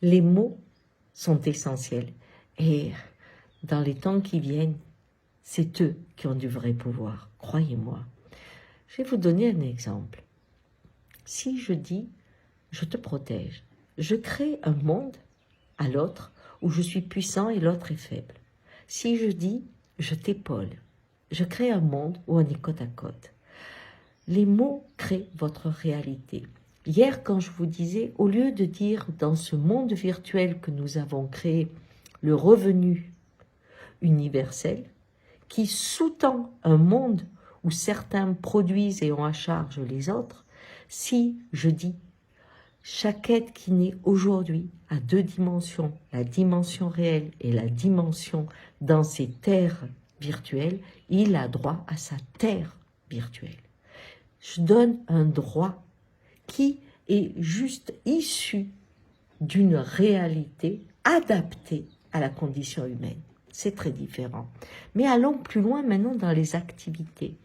Les mots sont essentiels. Et dans les temps qui viennent, c'est eux qui ont du vrai pouvoir, croyez-moi. Je vais vous donner un exemple. Si je dis « je te protège », je crée un monde à l'autre où je suis puissant et l'autre est faible. Si je dis « je t'épaule », je crée un monde où on est côte à côte. Les mots créent votre réalité. Hier, quand je vous disais, au lieu de dire dans ce monde virtuel que nous avons créé, le revenu universel, qui sous-tend un monde où certains produisent et ont à charge les autres, si je dis chaque être qui naît aujourd'hui à deux dimensions, la dimension réelle et la dimension dans ces terres virtuelles, il a droit à sa terre virtuelle. Je donne un droit qui est juste issu d'une réalité adaptée à la condition humaine. C'est très différent. Mais allons plus loin maintenant dans les activités.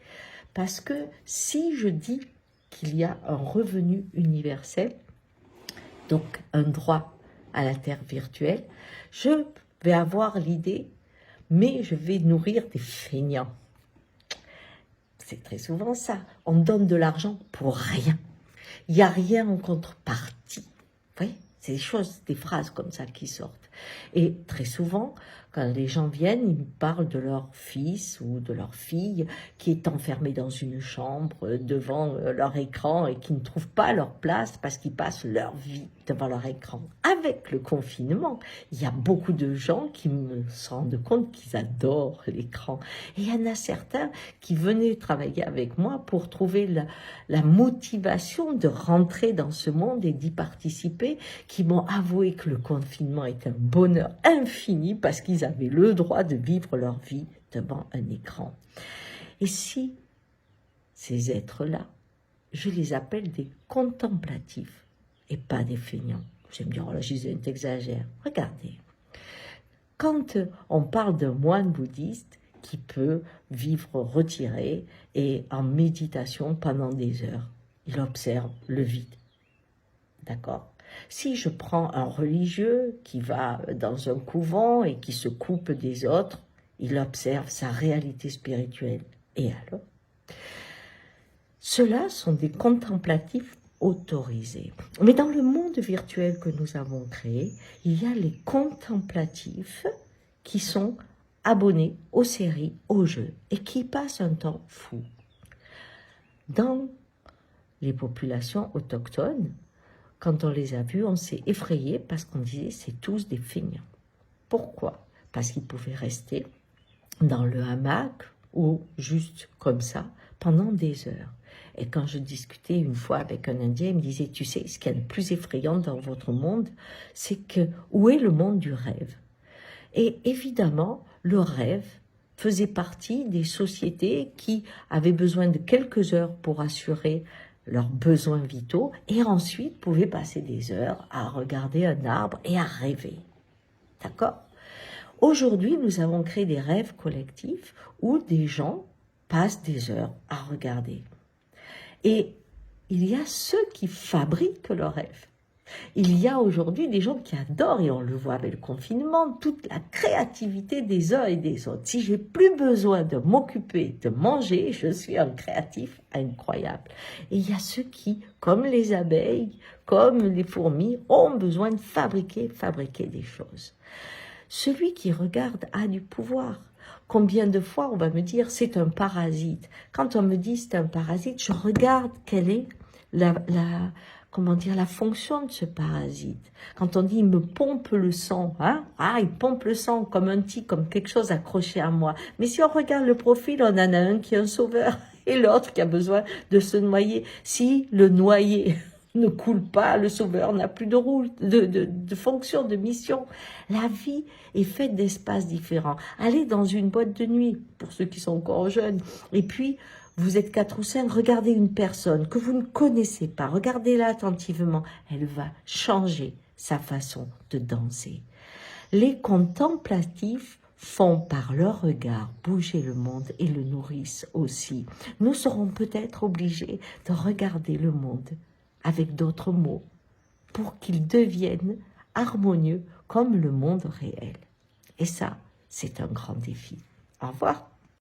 Parce que si je dis qu'il y a un revenu universel, donc un droit à la terre virtuelle, je vais avoir l'idée, mais je vais nourrir des feignants. C'est très souvent ça. On donne de l'argent pour rien. Il n'y a rien en contrepartie. Vous voyez, c'est des choses, des phrases comme ça qui sortent. Et très souvent, quand les gens viennent, ils me parlent de leur fils ou de leur fille qui est enfermé dans une chambre devant leur écran et qui ne trouve pas leur place parce qu'ils passent leur vie devant leur écran. Avec le confinement, il y a beaucoup de gens qui me se rendent compte qu'ils adorent l'écran. Et il y en a certains qui venaient travailler avec moi pour trouver la motivation de rentrer dans ce monde et d'y participer, qui m'ont avoué que le confinement est un bonheur infini parce qu'ils avaient le droit de vivre leur vie devant un écran. Et si ces êtres-là, je les appelle des contemplatifs et pas des feignants. Vous allez me dire, oh là, Gisèle, t'exagères. Regardez, quand on parle d'un moine bouddhiste qui peut vivre retiré et en méditation pendant des heures, il observe le vide. D'accord ? Si je prends un religieux qui va dans un couvent et qui se coupe des autres, il observe sa réalité spirituelle. Et alors ? Ceux-là sont des contemplatifs autorisés. Mais dans le monde virtuel que nous avons créé, il y a les contemplatifs qui sont abonnés aux séries, aux jeux, et qui passent un temps fou. Dans les populations autochtones, quand on les a vus, on s'est effrayé parce qu'on disait c'est tous des feignants. Pourquoi ? Parce qu'ils pouvaient rester dans le hamac ou juste comme ça pendant des heures. Et quand je discutais une fois avec un Indien, il me disait, tu sais, ce qu'il y a de plus effrayant dans votre monde, c'est que où est le monde du rêve ? Et évidemment, le rêve faisait partie des sociétés qui avaient besoin de quelques heures pour assurer leurs besoins vitaux et ensuite pouvaient passer des heures à regarder un arbre et à rêver. D'accord ? Aujourd'hui, nous avons créé des rêves collectifs où des gens passent des heures à regarder. Et il y a ceux qui fabriquent le rêve. Il y a aujourd'hui des gens qui adorent, et on le voit avec le confinement, toute la créativité des uns et des autres. Si j'ai plus besoin de m'occuper, de manger, je suis un créatif incroyable. Et il y a ceux qui, comme les abeilles, comme les fourmis, ont besoin de fabriquer des choses. Celui qui regarde a du pouvoir. Combien de fois on va me dire c'est un parasite. Quand on me dit c'est un parasite, je regarde quelle est la fonction de ce parasite. Quand on dit il me pompe le sang, il pompe le sang comme un tic, comme quelque chose accroché à moi. Mais si on regarde le profil, on en a un qui est un sauveur et l'autre qui a besoin de se noyer. Si le noyé ne coule pas, le sauveur n'a plus de fonction, de mission. La vie est faite d'espaces différents. Allez dans une boîte de nuit, pour ceux qui sont encore jeunes, et puis vous êtes 4 ou 5, regardez une personne que vous ne connaissez pas, regardez-la attentivement, elle va changer sa façon de danser. Les contemplatifs font par leur regard bouger le monde et le nourrissent aussi. Nous serons peut-être obligés de regarder le monde avec d'autres mots, pour qu'ils deviennent harmonieux comme le monde réel. Et ça, c'est un grand défi. Au revoir.